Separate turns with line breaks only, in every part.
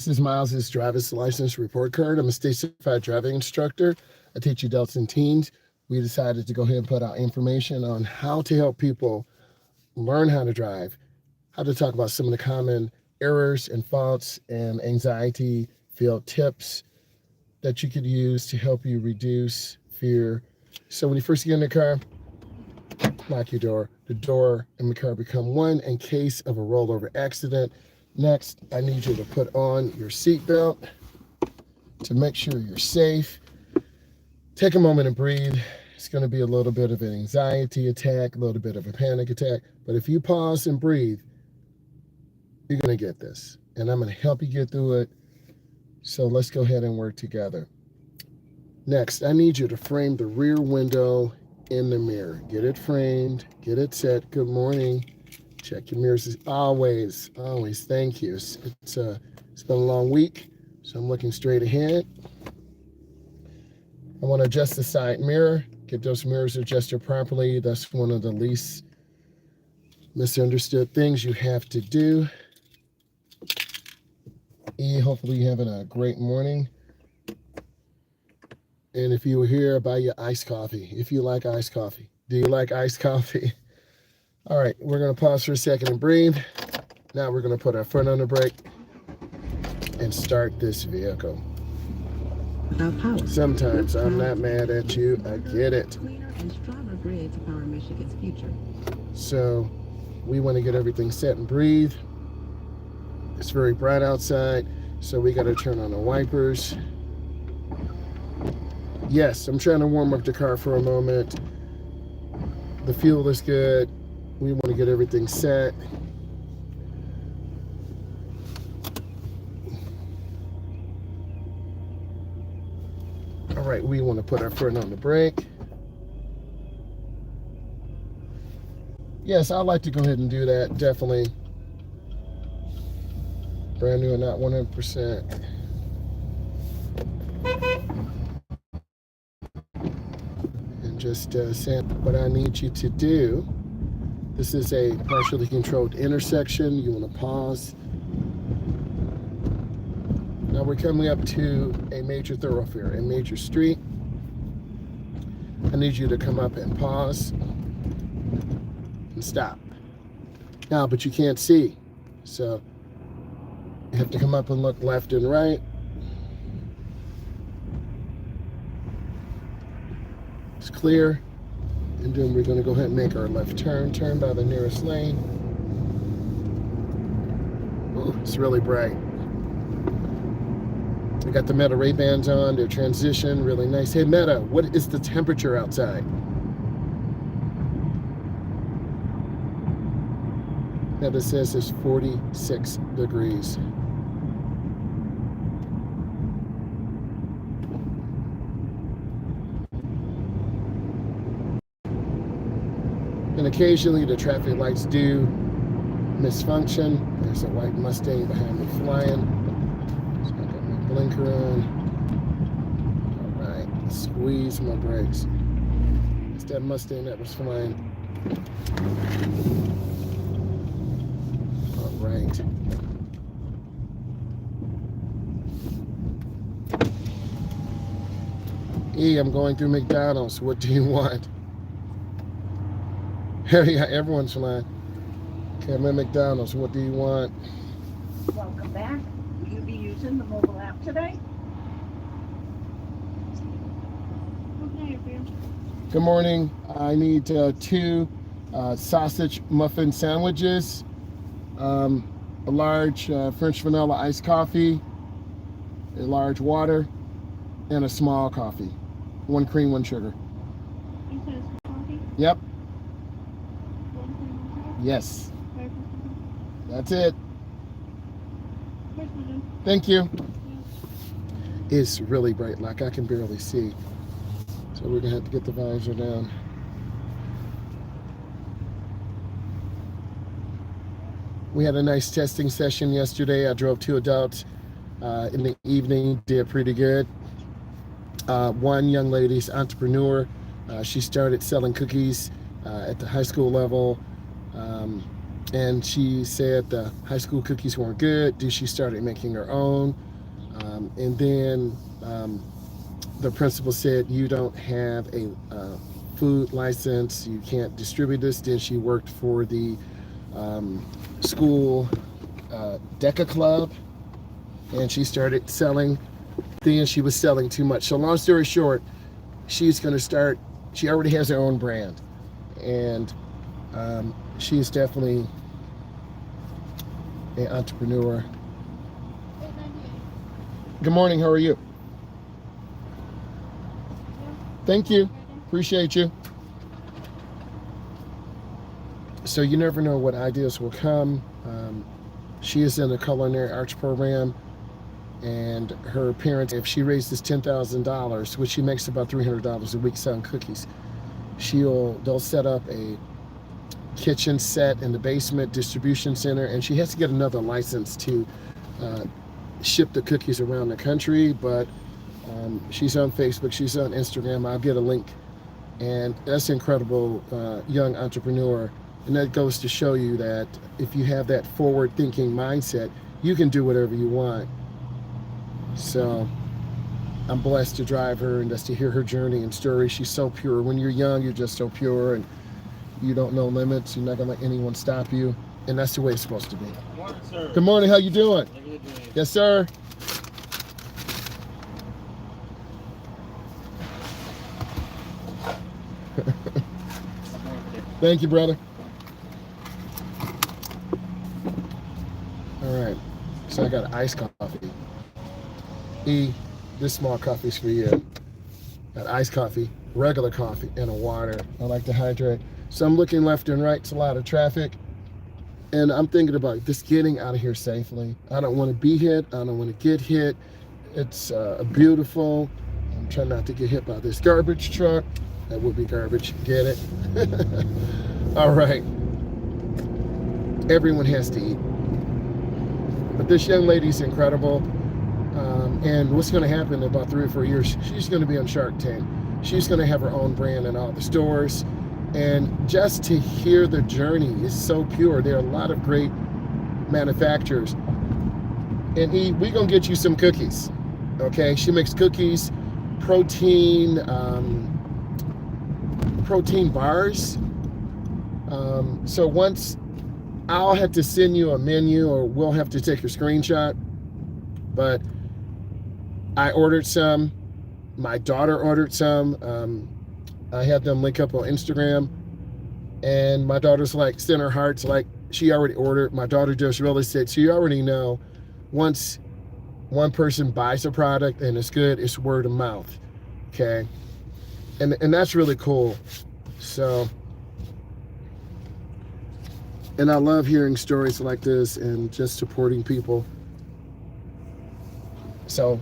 This is Myles' driver's license report card. I'm a state certified driving instructor. I teach adults and teens. We decided to go ahead and put out information on how to help people learn how to drive, how to talk about some of the common errors and faults and anxiety filled tips that you could use to help you reduce fear. So when you first get in the car, lock your door. The door and the car become one in case of a rollover accident. Next, I need you to put on your seatbelt to make sure you're safe. Take a moment and breathe. It's going to be a little bit of an anxiety attack, a little bit of a panic attack. But if you pause and breathe, you're going to get this. And I'm going to help you get through it. So let's go ahead and work together. Next, I need you to frame the rear window in the mirror. Get it framed, get it set. Good morning. Check your mirrors always. Thank you. It's been a long week, so I'm looking straight ahead. I want to adjust the side mirror. Get those mirrors adjusted properly. That's one of the least misunderstood things you have to do. Hopefully you're having a great morning. And if you were here, buy you iced coffee. If you like iced coffee. Do you like iced coffee? All right, we're going to pause for a second and breathe. Now we're going to put our foot on the brake and start this vehicle. Sometimes I'm not mad at you. I get it. So we want to get everything set and breathe. It's very bright outside, so we got to turn on the wipers. Yes, I'm trying to warm up the car for a moment. The fuel is good. We want to get everything set. All right, we want to put our foot on the brake. Yes, I'd like to go ahead and do that, definitely. Brand new and not 100%. And just saying what I need you to do. This is a partially controlled intersection. You want to pause. Now we're coming up to a major thoroughfare, a major street. I need you to come up and pause and stop. Now, but you can't see, so you have to come up and look left and right. It's clear. And then we're going to go ahead and make our left turn. Turn by the nearest lane. Ooh, it's really bright. We got the Meta Ray-Bans on. Their transition, really nice. Hey, Meta, what is the temperature outside? Meta says it's 46 degrees. And occasionally the traffic lights do misfunction. There's a white Mustang behind me flying. So I got my blinker on. All right, squeeze my brakes. It's that Mustang that was flying. All right. I'm going through McDonald's. What do you want? Yeah, everyone's flying. Okay, I'm at McDonald's. What do you want?
Welcome back. Will you be using the mobile app today? Okay,
good morning. I need 2 sausage muffin sandwiches, a large French vanilla iced coffee, a large water, and a small coffee. 1 cream, 1 sugar.
You said it's coffee?
Yep.
1 cream, 1 sugar?
Yes.
5%?
That's it.
Yes, madam.
Thank you.
Yeah.
It's really bright, like I can barely see. So we're gonna have to get the visor down. We had a nice testing session yesterday. I drove 2 adults in the evening, did pretty good. One young lady's entrepreneur. She started selling cookies at the high school level. and she said the high school cookies weren't good. She started making her own. And then the principal said, you don't have a food license, you can't distribute this. Then she worked for the school DECA club, and she started selling. Then she was selling too much. So long story short, she's going to start, she already has her own brand, and she is definitely an entrepreneur. Good morning, how are you? Thank you, appreciate you. So you never know what ideas will come. She is in the culinary arts program, and her parents, if she raises $10,000, which she makes about $300 a week selling cookies, they'll set up a kitchen set in the basement distribution center, and she has to get another license to ship the cookies around the country. But she's on Facebook, she's on Instagram. I'll get a link, and that's an incredible young entrepreneur. And that goes to show you that if you have that forward-thinking mindset, you can do whatever you want. So I'm blessed to drive her and just to hear her journey and story. She's so pure. When you're young, you're just so pure, and you don't know limits. You're not gonna let anyone stop you, and that's the way it's supposed to be.
Good morning, sir.
Good morning. How you doing?
How you doing?
Yes, sir. Thank you, brother. All right. So I got iced coffee. This small coffee's for you. Got iced coffee, regular coffee, and a water. I like to hydrate. So I'm looking left and right. It's a lot of traffic. And I'm thinking about just getting out of here safely. I don't want to be hit. I don't want to get hit. It's beautiful. I'm trying not to get hit by this garbage truck. That would be garbage. Get it? All right. Everyone has to eat. But this young lady's incredible. And what's going to happen in about 3 or 4 years, she's going to be on Shark Tank. She's going to have her own brand in all the stores. And just to hear the journey is so pure. There are a lot of great manufacturers. And we're going to get you some cookies. Okay? She makes cookies, protein bars. So once I'll have to send you a menu, or we'll have to take a screenshot. But I ordered some. My daughter ordered some. I had them link up on Instagram, and my daughter's like, sent her hearts like she already ordered. My daughter just really said, so you already know, once one person buys a product and it's good, it's word of mouth. Okay, and that's really cool. So, and I love hearing stories like this and just supporting people. So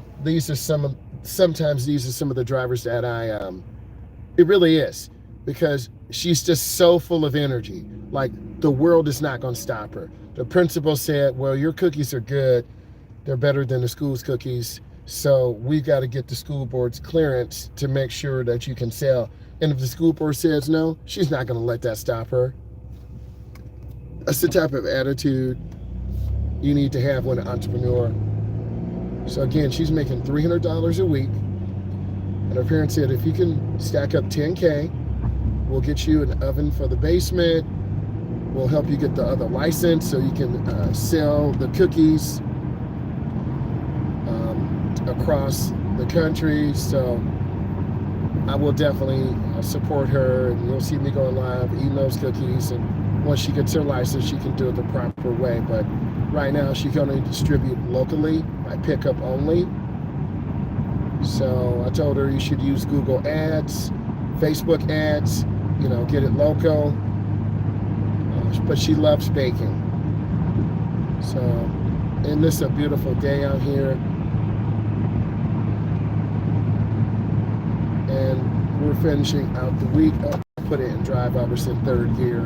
sometimes these are some of the drivers that it really is, because she's just so full of energy. Like, the world is not going to stop her. The principal said, well, your cookies are good. They're better than the school's cookies. So we got to get the school board's clearance to make sure that you can sell. And if the school board says no, she's not going to let that stop her. That's the type of attitude you need to have when an entrepreneur. So again, she's making $300 a week. And her parents said, if you can stack up 10K, we'll get you an oven for the basement. We'll help you get the other license so you can sell the cookies across the country. So I will definitely support her, and you'll see me going live eating those cookies. And once she gets her license, she can do it the proper way. But right now, she can only distribute locally by pickup only. So I told her you should use Google ads, Facebook ads, get it local. But she loves baking. So, and this is a beautiful day out here. And we're finishing out the week. I'll put it in drive. I was in third gear.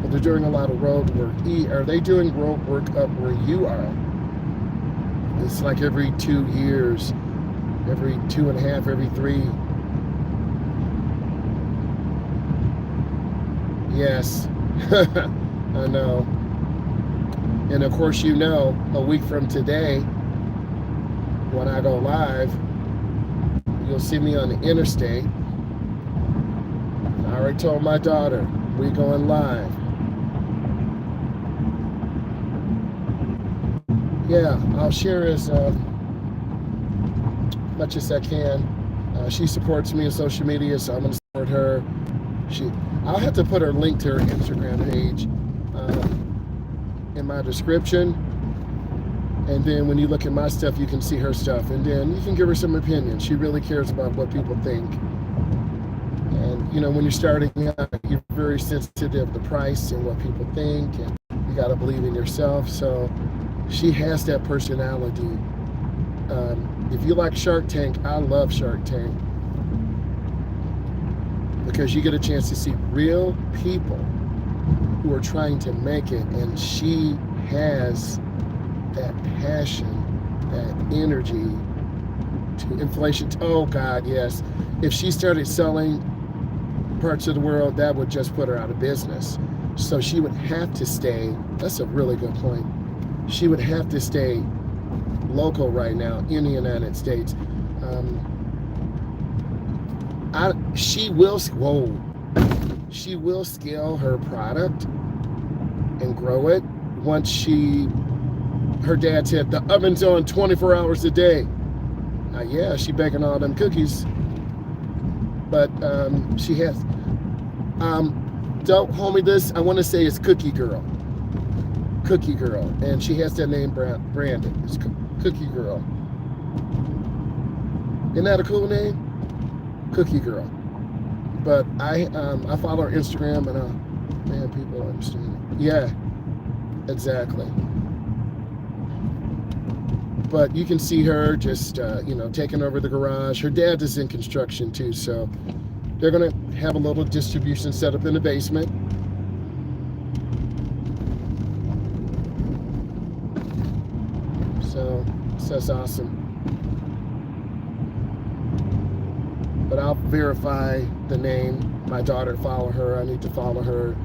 But they're doing a lot of road work. Are they doing road work up where you are? It's like every 2 years, every 2.5, every 3. Yes, I know. And of course, you know, a week from today, when I go live, you'll see me on the interstate. I already told my daughter, we going live. Yeah, I'll share as much as I can. She supports me on social media, so I'm going to support her. I'll have to put her link to her Instagram page in my description. And then when you look at my stuff, you can see her stuff. And then you can give her some opinion. She really cares about what people think. And, you know, when you're starting out, you're very sensitive to price and what people think. And you got to believe in yourself. So she has that personality. If you like Shark Tank, I love Shark Tank. Because you get a chance to see real people who are trying to make it. And she has that passion, that energy to inflation. Oh God, yes. If she started selling parts of the world, that would just put her out of business. So she would have to stay, that's a really good point. She would have to stay local right now in the United States. She will scale her product and grow it once her dad said the oven's on 24 hours a day. Yeah, she baking all them cookies, but she has don't hold me this, I want to say it's Cookie Girl, and she has that name branded. It's Cookie Girl. Isn't that a cool name? Cookie Girl. But I follow her Instagram, and man, people understand. Yeah, exactly. But you can see her just you know, taking over the garage. Her dad is in construction too, so they're gonna have a little distribution set up in the basement. So that's awesome. But I'll verify the name. My daughter, follow her. I need to follow her.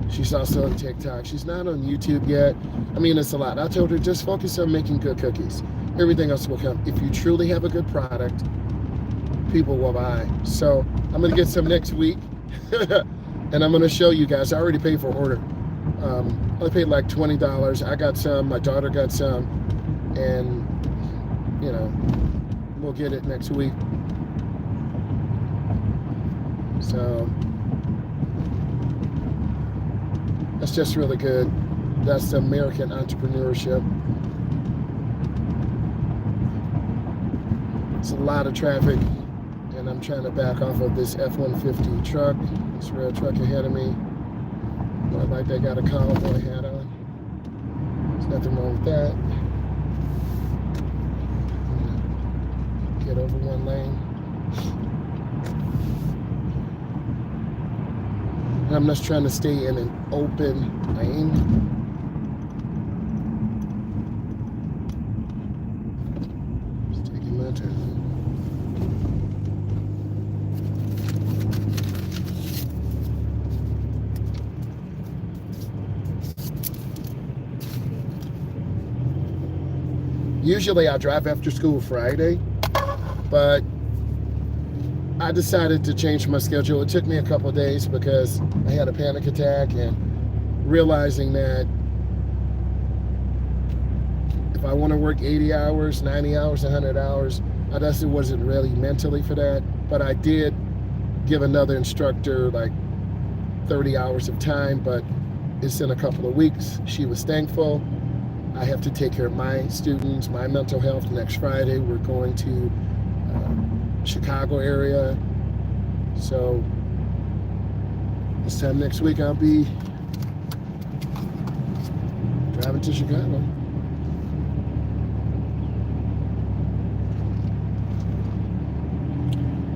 She's also on TikTok. She's not on YouTube yet. I mean, it's a lot. I told her, just focus on making good cookies. Everything else will come. If you truly have a good product, people will buy. So I'm going to get some next week. And I'm going to show you guys. I already paid for order. I paid like $20. I got some. My daughter got some. And, you know, we'll get it next week. So that's just really good. That's the American entrepreneurship. It's a lot of traffic, and I'm trying to back off of this F-150 truck, this red truck ahead of me. Look like they got a cowboy hat on. There's nothing wrong with that. Get over one lane. And I'm just trying to stay in an open lane. Just taking my turn. Usually I drive after school Friday, but I decided to change my schedule. It took me a couple of days because I had a panic attack, and realizing that if I want to work 80 hours, 90 hours, 100 hours, I just wasn't really mentally for that. But I did give another instructor like 30 hours of time, but it's in a couple of weeks. She was thankful. I have to take care of my students, my mental health. Next Friday, we're going to Chicago area. So this time next week, I'll be driving to Chicago.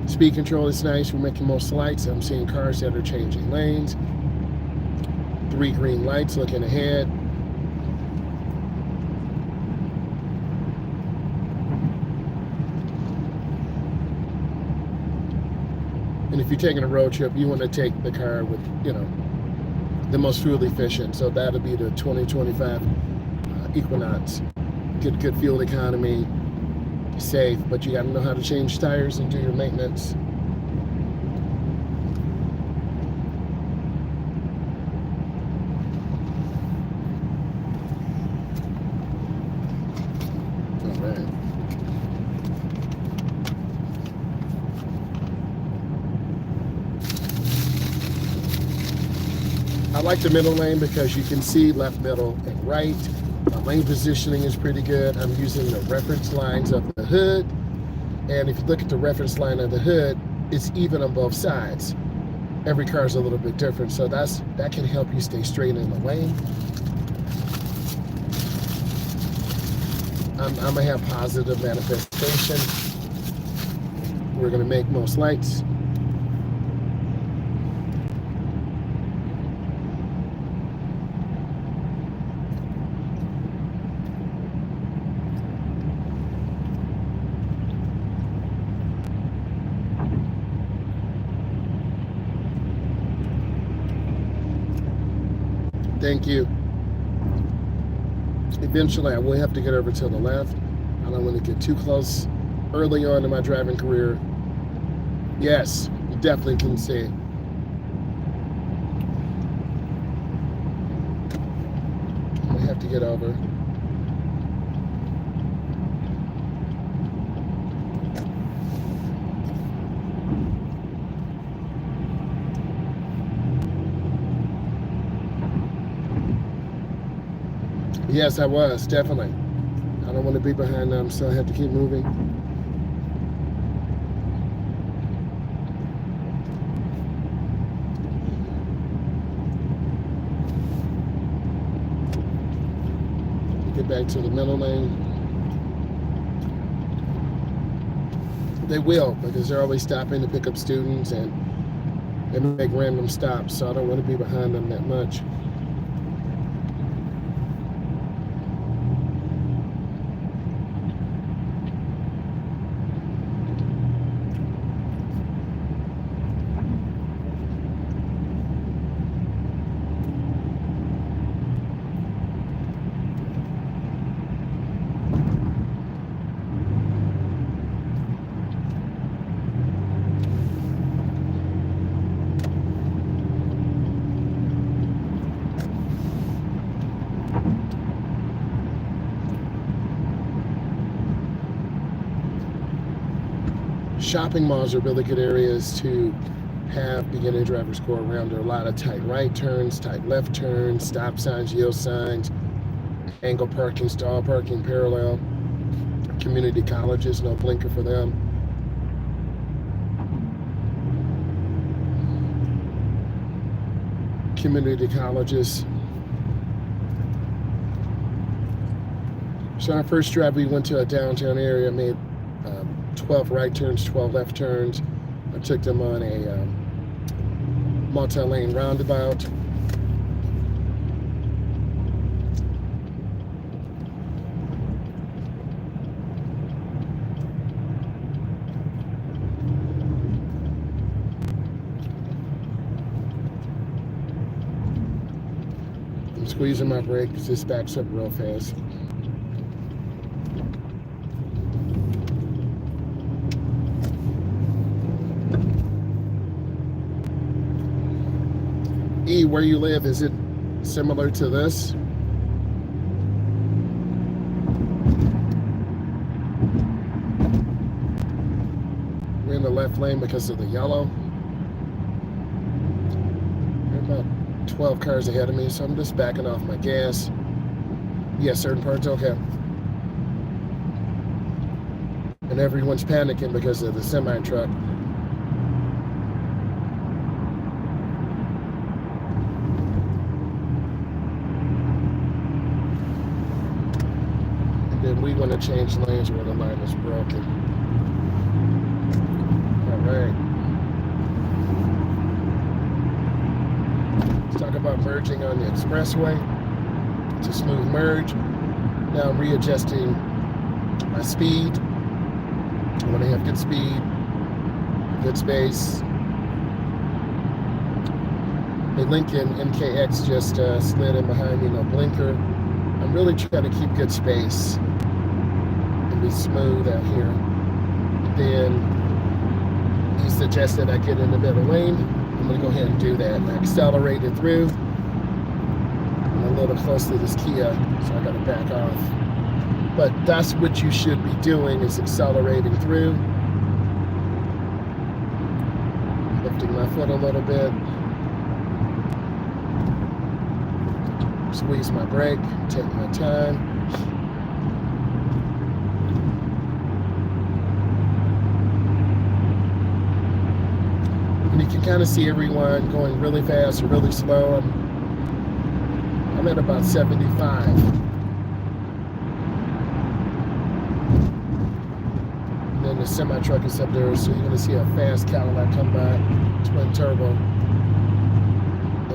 Speed control is nice. We're making most lights. I'm seeing cars that are changing lanes. 3 green lights looking ahead. And if you're taking a road trip, you want to take the car with, you know, the most fuel efficient. So that'll be the 2025 Equinox. Get good fuel economy, safe, but you got to know how to change tires and do your maintenance. All right. I like the middle lane because you can see left, middle, and right. Lane positioning is pretty good. I'm using the reference lines of the hood. And if you look at the reference line of the hood, it's even on both sides. Every car is a little bit different. So that can help you stay straight in the lane. I'm going to have positive manifestation. We're going to make most lights. Thank you. Eventually, I will have to get over to the left. I don't want to get too close early on in my driving career. Yes, you definitely can see. I have to get over. Yes, I was, definitely. I don't want to be behind them, so I have to keep moving. Get back to the middle lane. They will, because they're always stopping to pick up students and they make random stops, so I don't want to be behind them that much. Shopping malls are really good areas to have beginner drivers go around. There are a lot of tight right turns, tight left turns, stop signs, yield signs, angle parking, stall parking, parallel. Community colleges, no blinker for them. Community colleges. So our first drive, we went to a downtown area, made 12 right turns, 12 left turns. I took them on a multi-lane roundabout. I'm squeezing my brake because this backs up real fast. Where you live, is it similar to this? We're in the left lane because of the yellow. There are about 12 cars ahead of me, so I'm just backing off my gas. Yeah, certain parts, okay. And everyone's panicking because of the semi-truck. Then we want to change lanes where the line is broken. All right. Let's talk about merging on the expressway. It's a smooth merge. Now I'm readjusting my speed. I want to have good speed, good space. The Lincoln MKX just slid in behind me, no blinker. I'm really trying to keep good space and be smooth out here. And then he suggested I get in the middle lane. I'm gonna go ahead and do that. I accelerated through. I'm a little close to this Kia, so I gotta back off. But that's what you should be doing, is accelerating through. Lifting my foot a little bit. Squeeze my brake, take my time. And you can kind of see everyone going really fast or really slow. I'm at about 75. And then the semi-truck is up there, so you're gonna see a fast Cadillac come by, twin turbo.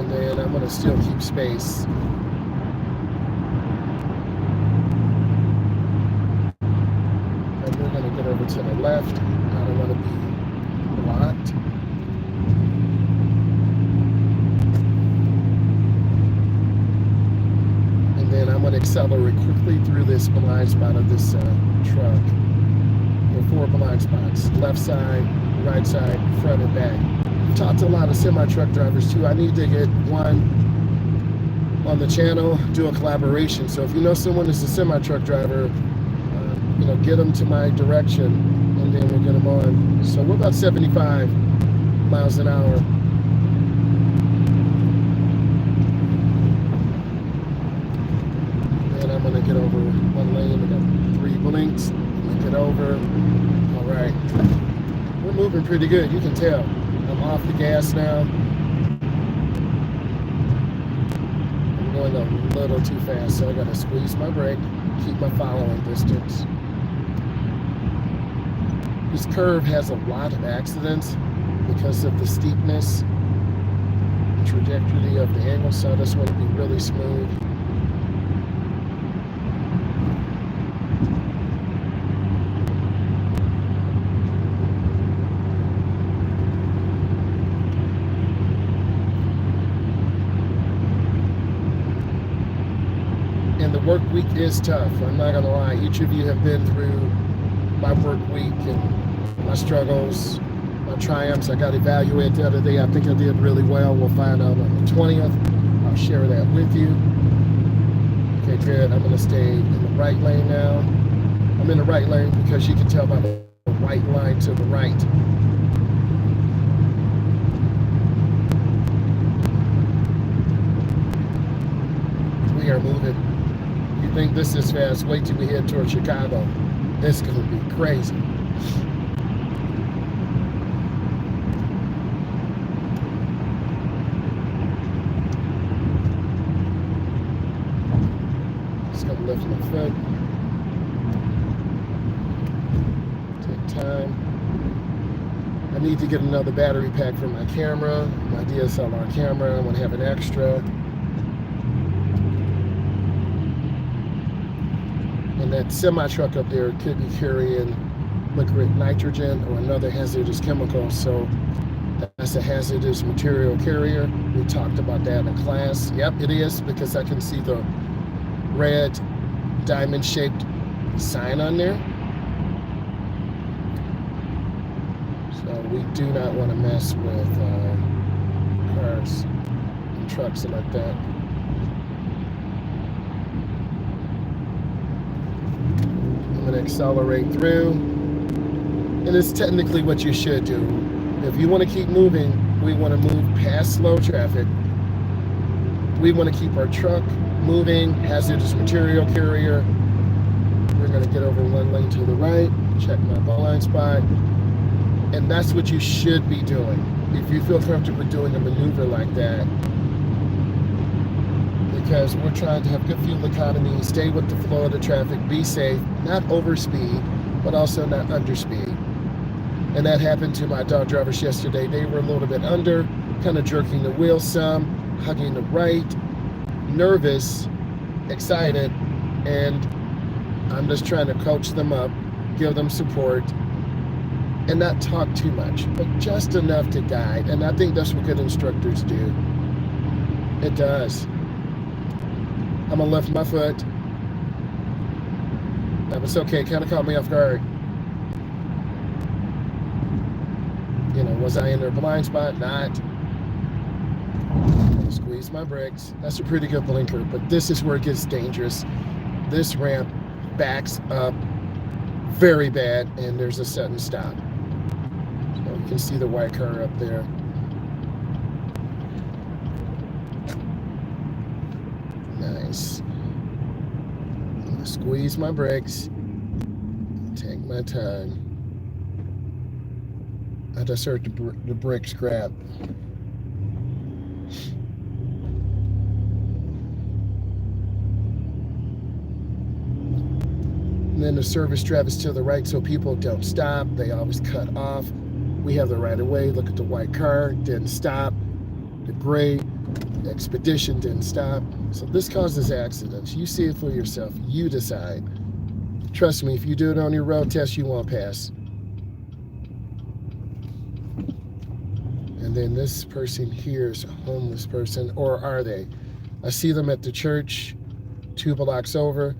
And then I'm gonna still keep space. Over to the left. I don't want to be blocked. And then I'm going to accelerate quickly through this blind spot of this truck. There are 4 blind spots: left side, right side, front and back. I've talked to a lot of semi-truck drivers too. I need to get one on the channel, do a collaboration. So if you know someone who's a semi-truck driver, get them to my direction, and then we'll get them on. So we're about 75 miles an hour. And I'm gonna get over one lane. We got 3 blinks. I'm gonna get over. All right. We're moving pretty good, you can tell. I'm off the gas now. I'm going a little too fast, so I gotta squeeze my brake, keep my following distance. This curve has a lot of accidents because of the steepness, the trajectory of the angle, so I just want to be really smooth. And the work week is tough, I'm not gonna lie. Each of you have been through my work week and my struggles, my triumphs. I got evaluated the other day. I think I did really well. We'll find out on the 20th. I'll share that with you. Okay, good. I'm gonna stay in the right lane now. I'm in the right lane because you can tell by the white line to the right. We are moving. You think this is fast? Wait till we head towards Chicago. It's gonna be crazy. Just gonna lift my foot. Take time. I need to get another battery pack for my camera, my DSLR camera. I'm gonna have an extra. And that semi-truck up there could be carrying liquid nitrogen or another hazardous chemical, so that's a hazardous material carrier. We talked about that in class. Yep, it is, because I can see the red diamond-shaped sign on there. So we do not want to mess with cars and trucks like that. I'm going to accelerate through, and it's technically what you should do. If you want to keep moving, we want to move past slow traffic. We want to keep our truck moving, hazardous material carrier. We're going to get over one lane to the right, check my blind spot, and that's what you should be doing. If you feel comfortable doing a maneuver like that, because we're trying to have good fuel economy, stay with the flow of the traffic, be safe, not overspeed, but also not underspeed. And that happened to my dog drivers yesterday. They were a little bit under, kind of jerking the wheel some, hugging the right, nervous, excited, and I'm just trying to coach them up, give them support, and not talk too much, but just enough to guide. And I think that's what good instructors do. It does. I'm gonna lift my foot. That was okay. Kind of caught me off guard. You know, was I in their blind spot? Not. Squeeze my brakes. That's a pretty good blinker, but this is where it gets dangerous. This ramp backs up very bad, and there's a sudden stop. So you can see the white car up there. Nice. I'm gonna squeeze my brakes. Take my time. I just heard the brakes grab. And then the service drive is to the right, so people don't stop. They always cut off. We have the right of way. Look at the white car, didn't stop. The gray Expedition didn't stop. So this causes accidents. You see it for yourself. You decide. Trust me, if you do it on your road test, you won't pass. And then this person here is a homeless person, or are they? I see them at the church 2 blocks over.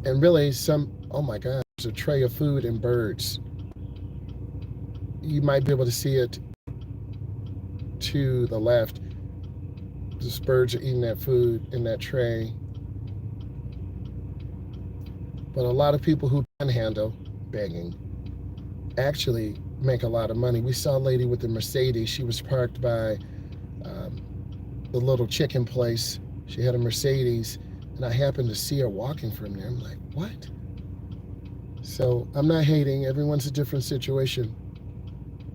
And really oh my God, there's a tray of food and birds. You might be able to see it to the left. These birds are eating that food in that tray. But a lot of people who panhandle begging actually make a lot of money. We saw a lady with a Mercedes. She was parked by the little chicken place. She had a Mercedes, and I happened to see her walking from there. I'm like, what? So I'm not hating. Everyone's a different situation.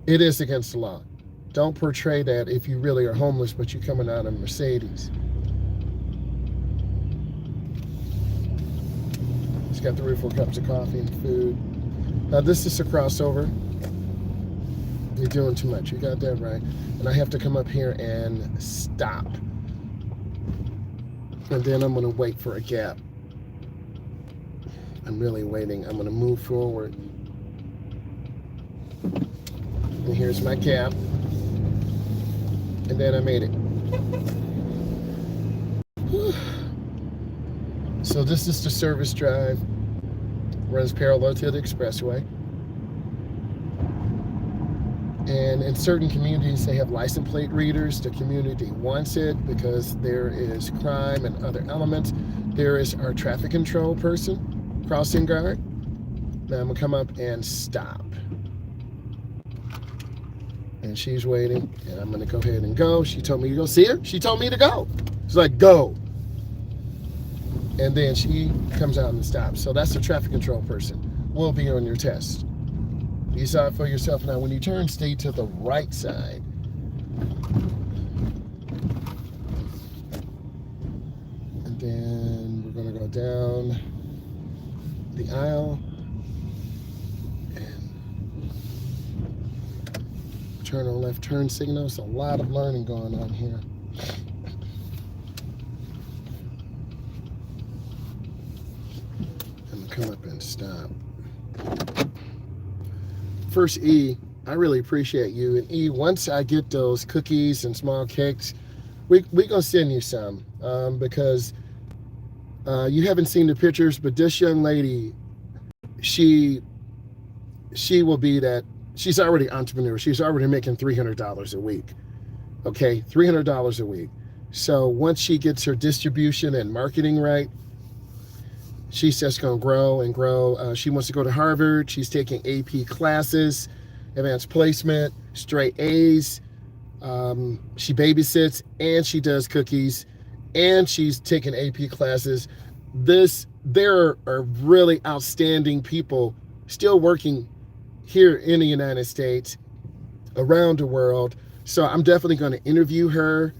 It is against the law. Don't portray that if you really are homeless, but you're coming out of a Mercedes. It's got 3 or 4 cups of coffee and food. Now this is a crossover. You're doing too much. You got that right. And I have to come up here and stop. And then I'm going to wait for a gap. I'm really waiting. I'm going to move forward. And here's my gap. And then I made it. Whew. So this is the service drive. Runs parallel to the expressway. And in certain communities, they have license plate readers. The community wants it because there is crime and other elements. There is our traffic control person, crossing guard. Now I'm gonna come up and stop. And she's waiting, and I'm gonna go ahead and go. She told me to go. See her? She told me to go. She's like, go. And then she comes out and stops. So that's the traffic control person. Will be on your test. You saw it for yourself. Now, when you turn, stay to the right side. And then we're gonna go down the aisle and turn on left turn signals. A lot of learning going on here. And come up and stop. First E, I really appreciate you. And E, once I get those cookies and small cakes, we're gonna send you some because you haven't seen the pictures, but this young lady, she will be that. She's already an entrepreneur. She's already making $300 a week. Okay, $300 a week. So once she gets her distribution and marketing right, she's just going to grow and grow. She wants to go to Harvard. She's taking AP classes, advanced placement, straight A's. She babysits and she does cookies and she's taking AP classes. There are really outstanding people still working here in the United States, around the world. So I'm definitely going to interview her,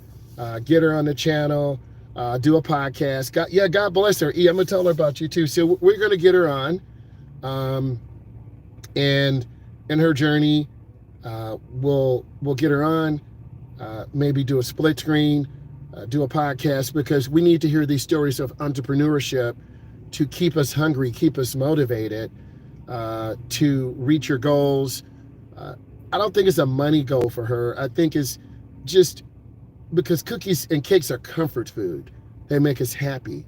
get her on the channel, do a podcast. God bless her. E, I'm gonna tell her about you too. So we're gonna get her on, and in her journey, we'll get her on. Maybe do a split screen, do a podcast, because we need to hear these stories of entrepreneurship to keep us hungry, keep us motivated, to reach your goals. I don't think it's a money goal for her. I think it's just because cookies and cakes are comfort food. They make us happy.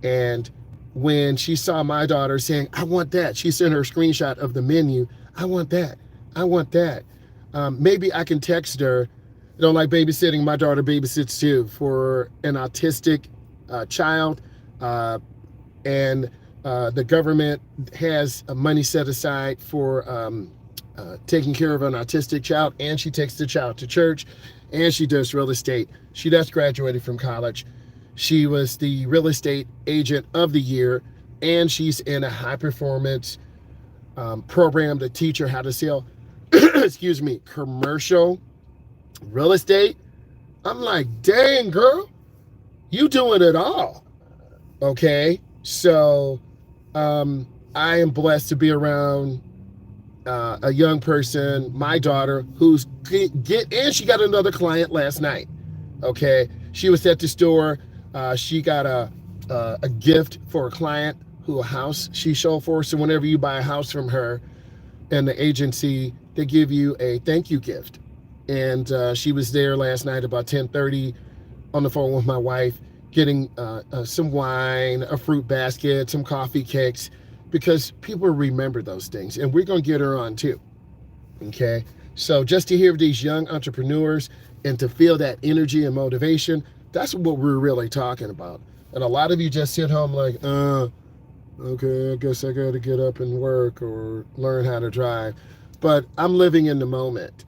And when she saw my daughter saying, I want that, she sent her a screenshot of the menu. I want that. I want that. Maybe I can text her. I don't like babysitting. My daughter babysits too for an autistic child. And the government has money set aside for taking care of an autistic child. And she takes the child to church. And she does real estate. She just graduated from college. She was the real estate agent of the year, and she's in a high performance program to teach her how to sell, excuse me, commercial real estate. I'm like, dang, girl, you doing it all. Okay. So I am blessed to be around a young person, my daughter, who's and she got another client last night. Okay. She was at the store. She got a gift for a client a house she showed for. So whenever you buy a house from her and the agency, they give you a thank you gift. And she was there last night about 10:30 on the phone with my wife, getting some wine, a fruit basket, some coffee cakes, because people remember those things. And we're going to get her on too. Okay. So just to hear these young entrepreneurs and to feel that energy and motivation, that's what we're really talking about. And a lot of you just sit home like, okay, I guess I got to get up and work or learn how to drive. But I'm living in the moment.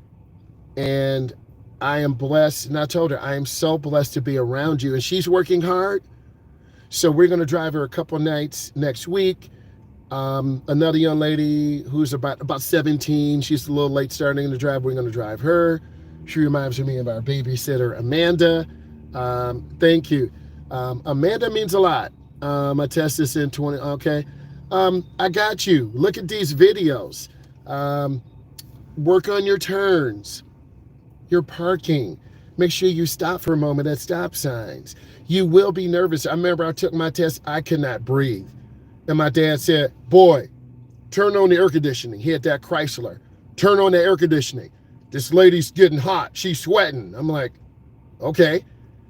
And I am blessed. And I told her, I am so blessed to be around you. And she's working hard. So we're going to drive her a couple nights next week. Another young lady who's about 17. She's a little late starting to drive. We're going to drive her. She reminds me of our babysitter, Amanda. Thank you. Amanda means a lot. I test this in 20. Okay. I got you. Look at these videos. Work on your turns, your parking. Make sure you stop for a moment at stop signs. You will be nervous. I remember I took my test. I could not breathe. And my dad said, boy, turn on the air conditioning. He had that Chrysler. Turn on the air conditioning. This lady's getting hot. She's sweating. I'm like, okay.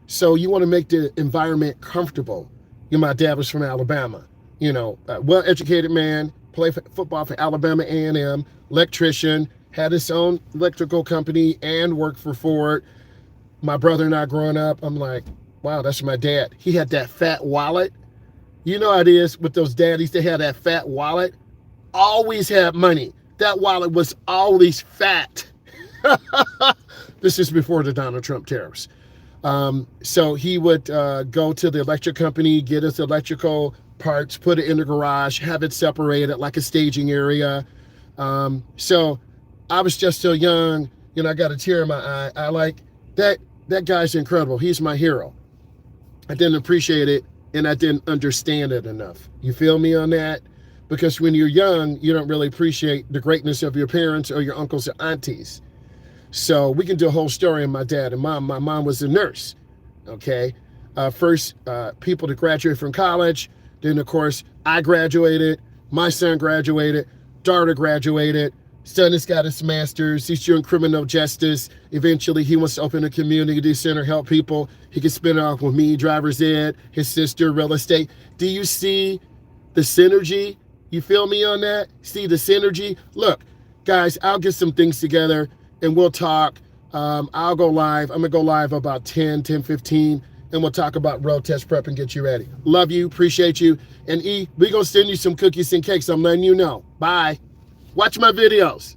So you want to make the environment comfortable. My dad was from Alabama, well-educated man, played football for Alabama A&M, electrician, had his own electrical company and worked for Ford. My brother and I growing up, I'm like, wow, that's my dad. He had that fat wallet. You know how it is with those daddies, they had that fat wallet. Always had money. That wallet was always fat. This is before the Donald Trump tariffs. So he would go to the electric company, get his electrical parts, put it in the garage, have it separated like a staging area. So I was just so young, I got a tear in my eye. I like that guy's incredible. He's my hero. I didn't appreciate it and I didn't understand it enough. You feel me on that? Because when you're young, you don't really appreciate the greatness of your parents or your uncles or aunties. So we can do a whole story on my dad and mom. My mom was a nurse, okay? First people to graduate from college. Then, of course, I graduated. My son graduated. Daughter graduated. Son has got his master's. He's doing criminal justice. Eventually, he wants to open a community center, help people. He can spin it off with me, driver's ed, his sister, real estate. Do you see the synergy? You feel me on that? See the synergy? Look, guys, I'll get some things together and we'll talk. I'll go live. I'm going to go live about 10:15, and we'll talk about road test prep and get you ready. Love you. Appreciate you. And E, we're going to send you some cookies and cakes. I'm letting you know. Bye. Watch my videos.